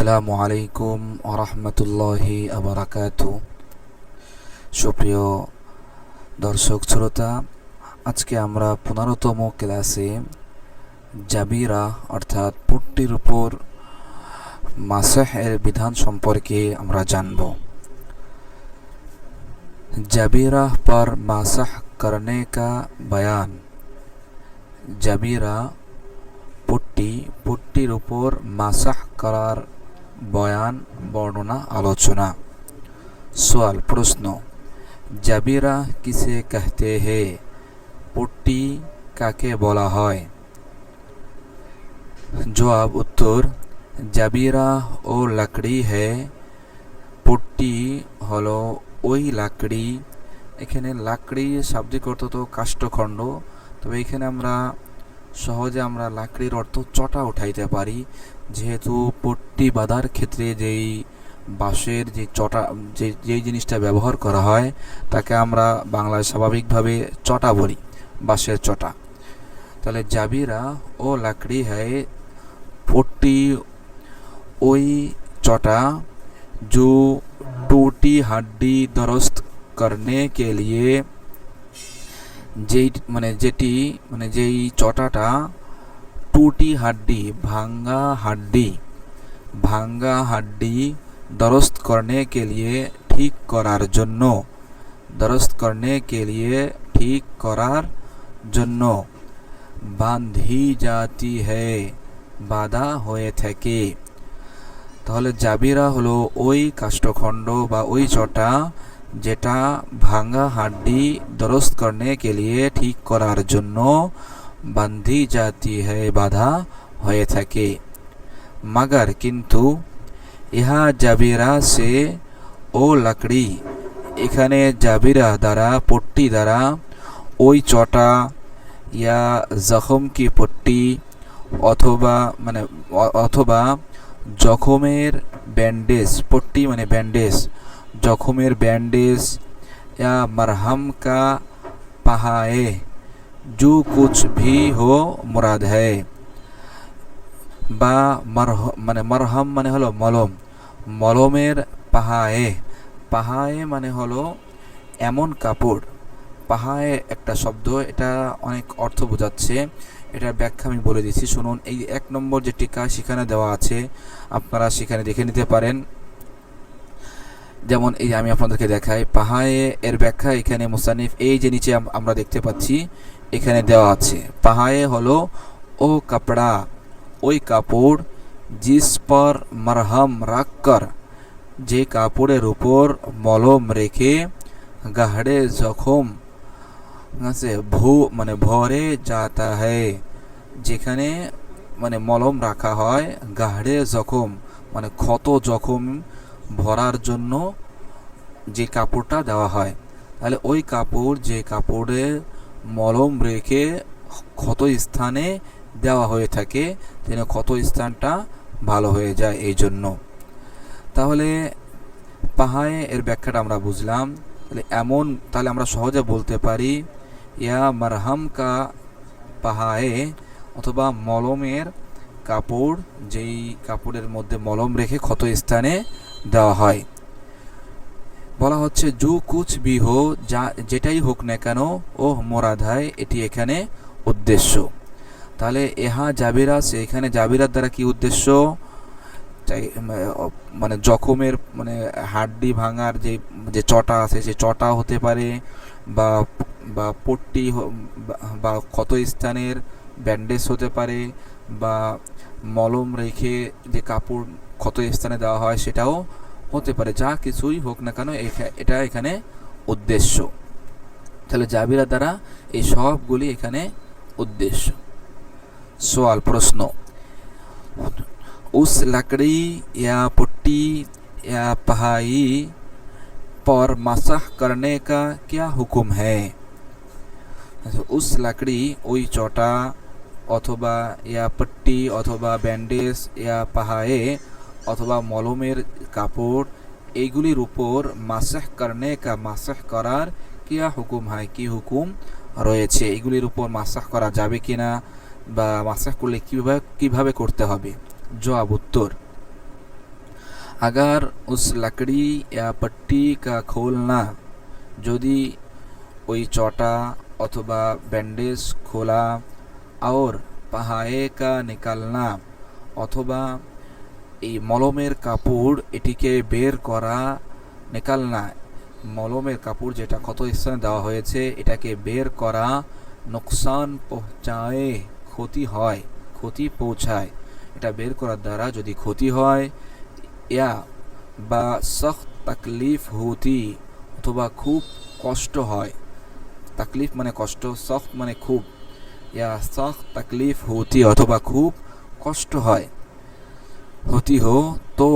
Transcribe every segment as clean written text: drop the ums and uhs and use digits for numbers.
আসসালামু আলাইকুম ওরহমতুল্লাহি আবরাকাতু। সুপ্রিয় দর্শক শ্রোতা, আজকে আমরা 15তম ক্লাসে জাবিরা অর্থাৎ পট্টির উপর মাসাহ এর বিধান সম্পর্কে আমরা জানব। জাবিরা पर মাসাহ करने का बयान। জাবিরা পট্টির উপর মাসাহ করার বয়ান, বর্ণনা, আলোচনা। সওয়াল, প্রশ্ন, জাবিরা কিসে कहते हैं? পট্টি কাকে বলা হয়? জবাব, উত্তর, জাবিরা ও লাকড়ি है। পট্টি হলো ওই লাকড়ি। এখানে লাকড়ি শাব্দিক অর্থ তো কাষ্ঠখণ্ড, তবে এখানে সহজে আমরা লাকড়ির অর্থ চটা উঠাইতে পারি, যেহেতু পট্টি বাঁধার ক্ষেত্রে যেই বাঁশের যে চটা যেই জিনিসটা ব্যবহার করা হয় তাকে আমরা বাংলায় স্বাভাবিকভাবে চটা বলি, বাঁশের চটা। তাহলে জাবিরা ও লাকড়ি হ্যায়, পট্টি ওই চটা जो टूटी हड्डी दुरुस्त करने के लिए যেই চটাটা টুটি হাড্ডি ভাঙ্গা হাড্ডি दुरुस्त करने के लिए ঠিক করার জন্য বাঁধি জাতি হ্যায়, বাঁধা হয়ে থাকে। তাহলে জাবিরা হলো ওই কাষ্ঠখণ্ড বা ওই চটা যেটা ভাঙ্গা হাড্ডি दुरुस्त करने के लिए ঠিক করার জন্য বাঁধি জাতি হ্যায়, বাঁধা হয়ে থাকে। মগর কিন্তু ইহা জাবিরা সে ও লাকড়ি, এখানে জাবিরা দ্বারা, পট্টি দ্বারা ওই চটা ইয়া জখম কি পট্টি অথবা জখমের ব্যান্ডেজ, পট্টি মানে ব্যান্ডেজ, জখমের ব্যান্ডেজ, या मरहम का पहाए, जो कुछ भी हो मुराद है। বা মারহাম মানে হলো মলম, মলমের পাহায়ে মানে হলো এমন কাপড়। পাহায়ে একটা শব্দ, এটা অনেক অর্থ বোঝাচ্ছে। এটার ব্যাখ্যা আমি বলে দিচ্ছি, শুনুন। এই 1 নম্বর যে টিকা সেখানে দেওয়া আছে, আপনারা সেখানে দেখে নিতে পারেন। যেমন এই আমি আপনাদেরকে দেখাই, পাহায়ে এর ব্যাখ্যা এখানে মুসান্নিফ এই যে নিচে আমরা দেখতে পাচ্ছি এখানে দেওয়া আছে। পাহায়ে হলো ও কাপড়া, ওই কাপড়, জিস পর মারহাম রাখকর, যে কাপড়ের উপর মলম রেখে, গাহড়ে জখম ভরে যাতা হ্যায়, যেখানে মলম রাখা হয়, গাহড়ে জখম ক্ষত জখম ভরার জন্য যে কাপড়টা দেওয়া হয়। তাহলে ওই কাপড় যে কাপড়ে মলম রেখে ক্ষত স্থানে দেওয়া হয়ে থাকে, যেন ক্ষত স্থানটা ভালো হয়ে যায় এই জন্য। তাহলে পাহায়ে এর ব্যাখ্যাটা আমরা বুঝলাম। তাহলে আমরা সহজে বলতে পারি ইয়া মারহাম কা পাহায়ে, অথবা মলমের কাপড়, যেই কাপড়ের মধ্যে মলম রেখে ক্ষত স্থানে দেওয়া হয়। বলা হচ্ছে জু কুছ বি হো, যেটাই হোক না কেন, ও মোরাদ হয়, এটি এখানে উদ্দেশ্য। তাহলে এহা জাবিরা সে, এখানে জাবিরার দ্বারা কি উদ্দেশ্য? জখমের হাড্ডি ভাঙার যে চটা আছে, সে চটা হতে পারে, বা পট্টি বা ক্ষত স্থানের ব্যান্ডেজ হতে পারে, বা মলম রেখে যে কাপড় ক্ষত স্থানে দেওয়া হয় সেটাও হতে পারে। যা কিছুই হোক না কেন, এটা এখানে উদ্দেশ্য। তাহলে জাবিরা দ্বারা এই সবগুলি এখানে উদ্দেশ্য। সওয়াল, প্রশ্ন, उस लकड़ी या पुट्टी या पहाई पर मसाह करने का क्या हुक्म है? उस लकड़ी ওই চটা অথবা ইয়া পট্টি অথবা ব্যান্ডেজ ইয়া পাহায়ে অথবা মলমের কাপড়, এইগুলির উপর মাসাহ করনে কা, মাসাহ করার কিয়া হুকুম হয়, কি হুকুম রয়েছে, এগুলির উপর মাসাহ করা যাবে কিনা, বা মাসাহ করলে কিভাবে করতে হবে। জবাব, উত্তর, अगर उस लकड़ी या पट्टी का खोलना যদি ওই চটা অথবা ব্যান্ডেজ খোলা और পাহায়ে কা নিকালনা অথবা এই মলমের কাপড় এটিকে বের করা নিকালনা মলমের কাপড় যেটা ক্ষত স্থানে দেওয়া হয়েছে এটাকে বের করা নুকসান পৌঁছায় ক্ষতি হয় ক্ষতি পৌঁছায় এটা বের করার দ্বারা যদি ক্ষতি হয় या বা সख्त तकलीफ होती অথবা খুব কষ্ট হয় तकलीफ মানে কষ্ট सख्त মানে খুব या सख्त तकलीफ होती অথবা খুব কষ্ট হয় होती हो तो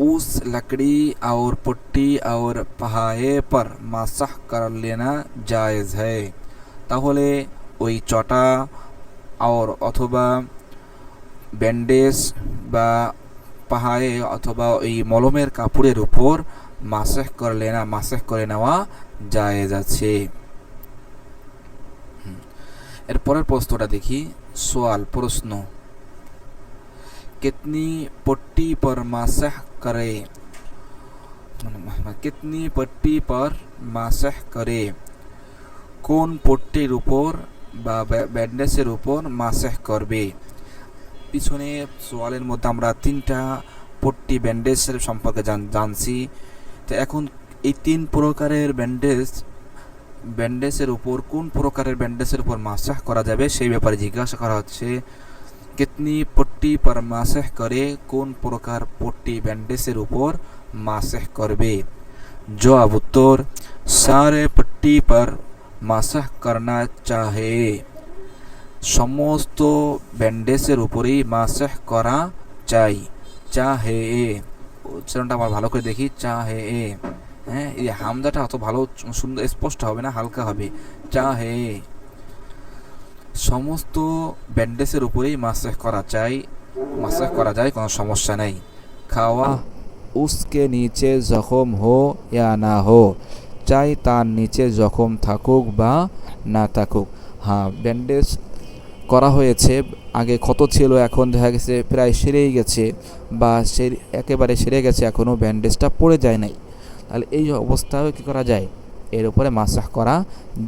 उस लकड़ी और पुट्टी और पहाए पर मसह कर लेना जायज़ है তাহলে ওই চটা और অথবা ব্যান্ডেজ বা পাহায়ে অথবা এই মলমের কাপড়ের উপর মাসেহ করে নেওয়া জায়েজ আছে। এর পরের প্রশ্নটা দেখি। সওয়াল প্রশ্ন कितनी पट्टी पर मासह करे कितनी पट्टी पर मासह करे কোন পট্টির উপর বা ব্যান্ডেজের উপর মাসেহ করবে। পিছনে সোয়ালের মধ্যে আমরা তিনটা পট্টি ব্যান্ডেজের সম্পর্কে জানছি। তো এখন এই তিন প্রকারের ব্যান্ডেজের উপর কোন প্রকারের ব্যান্ডেজের উপর মাসাহ করা যাবে সেই ব্যাপারে জিজ্ঞাসা করা হচ্ছে। কিতনি পট্টি পর মাসাহ করে কোন প্রকার পট্টি ব্যান্ডেজের উপর মাসাহ করবে। জবাব উত্তর সারে পট্টি পর মাসাহ করনা চাহে সমস্ত ব্যান্ডেজের উপরেই মাসাহ করা চাই। চাহে উচ্চারণটা আমরা ভালো করে দেখি চাহে হ্যাঁ এই হামজাটা অত ভালো সুন্দর স্পষ্ট হবে না হালকা হবে চাহে সমস্ত ব্যান্ডেজের উপরেই মাসাহ করা যায় কোনো সমস্যা নেই। খাওয়া उसके नीचे जख्म हो या ना हो চাই তার নিচে জখম থাকুক বা না থাকুক। হ্যাঁ ব্যান্ডেজ করা হয়েছে আগে ক্ষত ছিল এখন দেখা গেছে প্রায় সেরেই গেছে বা একেবারে সেরে গেছে এখনও ব্যান্ডেজটা পড়ে যায় নাই তাহলে এই অবস্থায় কী করা যায় এর উপরে মাসাহ করা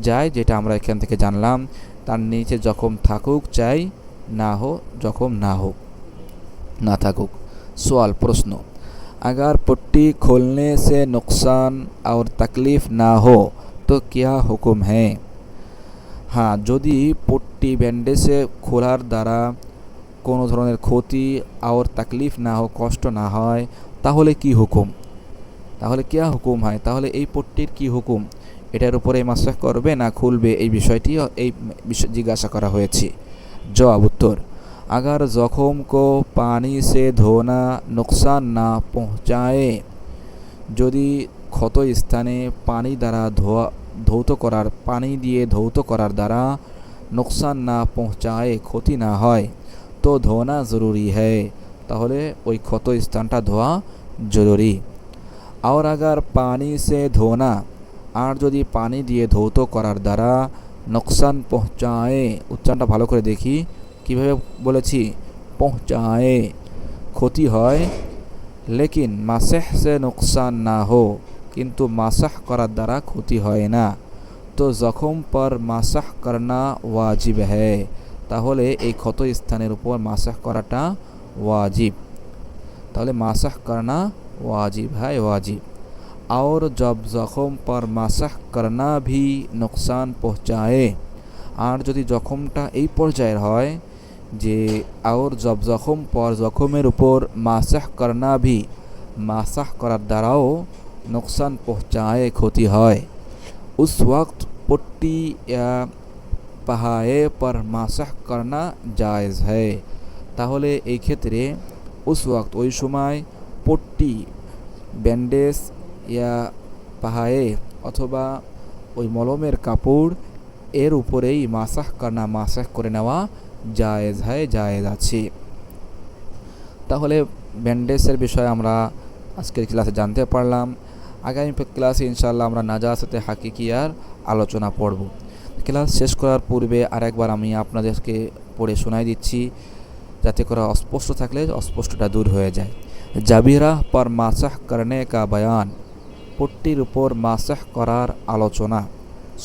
যায় যেটা আমরা এখান থেকে জানলাম। তার নিচে জখম থাকুক চাই না हो जख्म ना থাকুক। सवाल प्रश्न अगर पट्टी खोलने से नुकसान और तकलीफ़ ना हो तो क्या हुक्म है। हाँ যদি পট্টি ব্যান্ডেজে খোলার দ্বারা কোনো ধরনের ক্ষতি আর তাকলিফ না হয় কষ্ট না হয় তাহলে কি হুকুম তাহলে क्या हुकुम হয় তাহলে এই পট্টির কি হুকুম এটার উপরে মাসাহ করবে না খুলবে এই বিষয়টি এই জিজ্ঞাসা করা হয়েছে। জবাব उत्तर अगर जख्म को पानी से धोना नुकसान ना पहुँचाए যদি ক্ষত স্থানে পানি দ্বারা পানি দিয়ে ধৌত করার দ্বারা নুকসান না পৌঁছায় ক্ষতি না হয় তো ধোনা জরুরি है তাহলে ওই ক্ষত স্থানটা ধোয়া জরুরি। और अगर पानी से धोना আর যদি পানি দিয়ে ধৌত করার দ্বারা নুকসান পৌঁছায় উচ্চারণটা ভালো করে দেখি কিভাবে বলেছি পৌঁছায় ক্ষতি হয় लेकिन मासेह से नुकसान ना हो किंतु मासाह करार द्वारा क्षति হয় না तो जख्म पर मासाह करना वाजिब है তাহলে এই ক্ষত স্থানের উপর মাসাহ করাটা वाजिब তাহলে मासाह करना वाजिब है वाजिब। और जब जख्म पर मासाह करना भी नुकसान पहुँचाए আর যদি জখমটা এই পর্যায়ের হয় যে और जब जख्म पर जख्मेर উপর मासाह करना भी मासाह করার দ্বারাও नुकसान पहुँचाए क्षति হয় उस वक्त पट्टी या पहाए पर मासाह करना जायज़ है তাহলে এই ক্ষেত্রে उस वक्त ওই সময় পট্টি ব্যান্ডেজ या पहाए অথবা ওই মলমের কাপড় এর উপরেই মাসাহ করে নেওয়া জায়েজ হয় জায়েজ আছে। তাহলে ব্যান্ডেজের বিষয়ে আমরা আজকের ক্লাসে জানতে পারলাম। আগামী ক্লাসে ইনশাআল্লাহ আমরা নাজাসাতে হাকিকিয়ার আলোচনা পড়ব। ক্লাস শেষ করার পূর্বে আরেকবার আমি আপনাদেরকে পড়ে শোনাই দিচ্ছি যাতে করে অস্পষ্ট থাকলে অস্পষ্টটা দূর হয়ে যায়। জাবিরা पर मासह करने का बयान, পট্টির উপর মাসহ করার আলোচনা।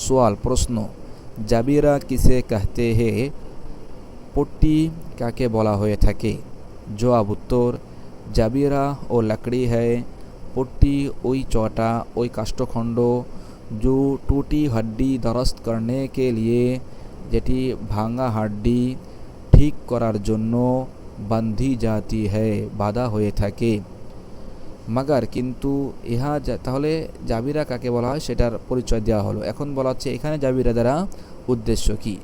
সোয়াল প্রশ্ন, জাবিরা কিসে कहते हैं, পট্টি কাকে বলা হয়ে থাকে? জবাব উত্তর, জাবিরা ও लकड़ी है, পট্টি ওই চটা ওই কাষ্ঠখণ্ড जो टूटी हड्डी दरस्त करने के लिए, যেটি ভাঙা হাড্ডি ঠিক করার জন্য বান্ধি জাতি है, বাঁধা হয়ে থাকে। মাগার কিন্তু ইহা তাহলে জাবিরা কাকে বলা হয় সেটার পরিচয় দেওয়া হলো। এখন বলা হচ্ছে এখানে জাবিরা দ্বারা উদ্দেশ্য কি।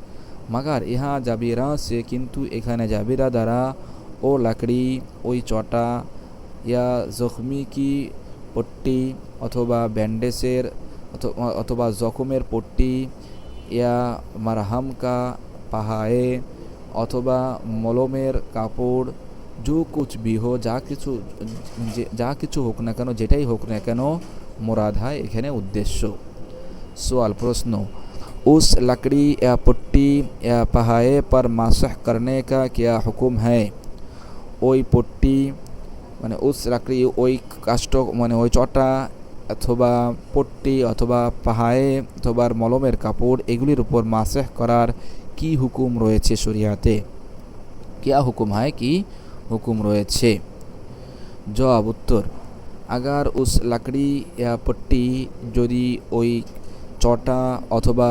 মাগার ইহা জাবিরা সে, কিন্তু এখানে জাবিরা দ্বারা ও লাকড়ি ওই চটা, ইয়া জখমি কি পট্টি অথবা ব্যান্ডেজের অথবা জখমের পট্টি, ইয়া মারহাম কা পাহায়ে অথবা মলমের কাপড়, जो कुछ भी हो যা কিছু হোক না কেন, যেটাই হোক না কেন, मुराद है এখানে উদ্দেশ্য। सवाल प्रश्न, उस लकड़ी या पट्टी या पहाए पर मासह करने का क्या हुक्म है? ওই পট্টি মানে উস লাকড়ি ওই কাষ্ঠ মানে ওই চটা অথবা পট্টি অথবা পাহায়ে অথবা মলমের কাপড় এগুলির উপর মাসহ করার কি হুকুম রয়েছে শরিয়াতে? क्या हुक्म है कि हुक्म রয়েছে? জবাব উত্তর, अगर उस लकड़ी या पट्टी যদি ওই চটা অথবা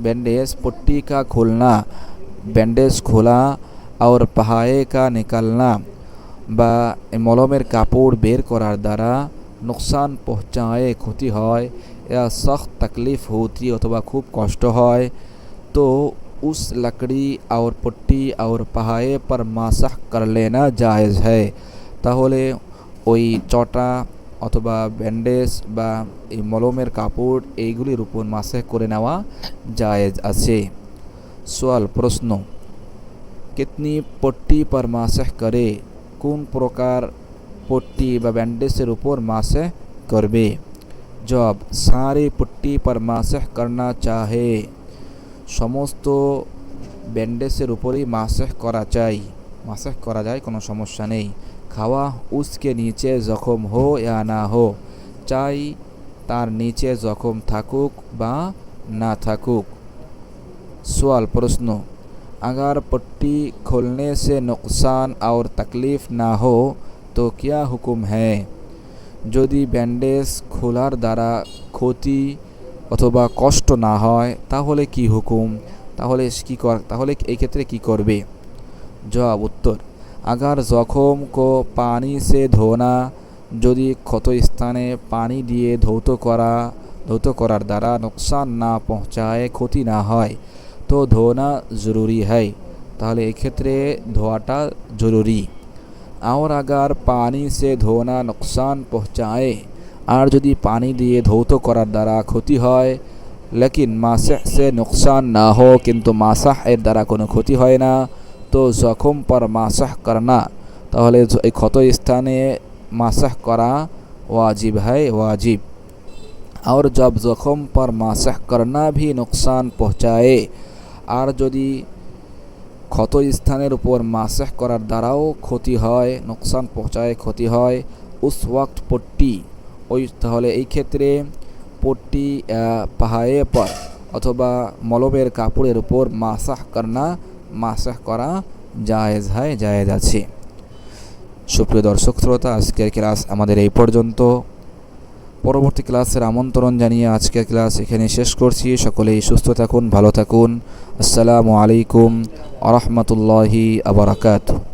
बैंडेज पट्टी का खोलना, बैंडेज खोला और पहाए का निकालना বা মলমের কাপড় বের করার দ্বারা नुकसान पहुँचाए ক্ষতি হয়, या सख्त तकलीफ़ होती অথবা খুব কষ্ট হয়, तो उस लकड़ी और पट्टी और पहाए पर मासह कर लेना जायज़ है। তাহলে ওই চটা অথবা ব্যান্ডেজ বা এই মলমের কাপড় এইগুলির উপর মাসহ করে নেওয়া জায়েজ আছে। সওয়াল প্রশ্ন, कितनी पट्टी पर मासह करे, কোন প্রকার পট্টি বা ব্যান্ডেজের উপর মাসহ করবে? জবাব, সারি পট্টি पर मासह करना चाहे, সমস্ত ব্যান্ডেজের উপরেই মাসহ করা চাই, মাসহ করা যায়, কোনো সমস্যা নেই। খাওয়া उसके नीचे जख्म हो या ना हो, চাই তার নিচে জখম থাকুক বা না থাকুক। सवाल प्रश्न, अगर पट्टी खोलने से नुकसान और तकलीफ़ ना हो तो क्या हुक्म है? যদি ব্যান্ডেজ খোলার দ্বারা ক্ষতি অথবা কষ্ট না হয় তাহলে কি হুকুম, তাহলে এই ক্ষেত্রে কি করবে? জবাব উত্তর, अगर जख्म को पानी से धोना, যদি ক্ষত স্থানে পানি দিয়ে ধৌত করার দ্বারা नुकसान না পৌঁছায়, ক্ষতি না হয়, তো ধোনা জরুরি है, তাহলে এই ক্ষেত্রে ধোয়াটা জরুরি। और अगर पानी से धोना नुकसान पहुँचाए, আর যদি পানি দিয়ে ধৌত করার দ্বারা ক্ষতি হয়, लेकिन मासह से नुकसान ना हो, কিন্তু মাসাহ এর দ্বারা কোনো ক্ষতি হয় না, तो जख्म पर मासह करना, তাহলে এই ক্ষত স্থানে मासह করা वाजिब है, वाजिब। और जब जख्म पर मासह करना भी नुकसान पहुँचाए, আর যদি ক্ষত স্থানের উপর মাসহ করার দ্বারাও ক্ষতি হয়, নুকসান পৌঁছায়, ক্ষতি হয়, उस वक्त पट्टी ওই, তাহলে এই ক্ষেত্রে পট্টি পাহায়ে পর অথবা মলমের কাপড়ের উপর মাসহ করা জায়েজ হয়, জায়েজ আছে। সুপ্রিয় দর্শক শ্রোতা, আজকের ক্লাস আমাদের এই পর্যন্ত। পরবর্তী ক্লাসের আমন্ত্রণ জানিয়ে আজকের ক্লাস এখানে শেষ করছি। সকলেই সুস্থ থাকুন, ভালো থাকুন। আসসালামু আলাইকুম ওয়া রাহমাতুল্লাহি ওয়া বারাকাতুহু।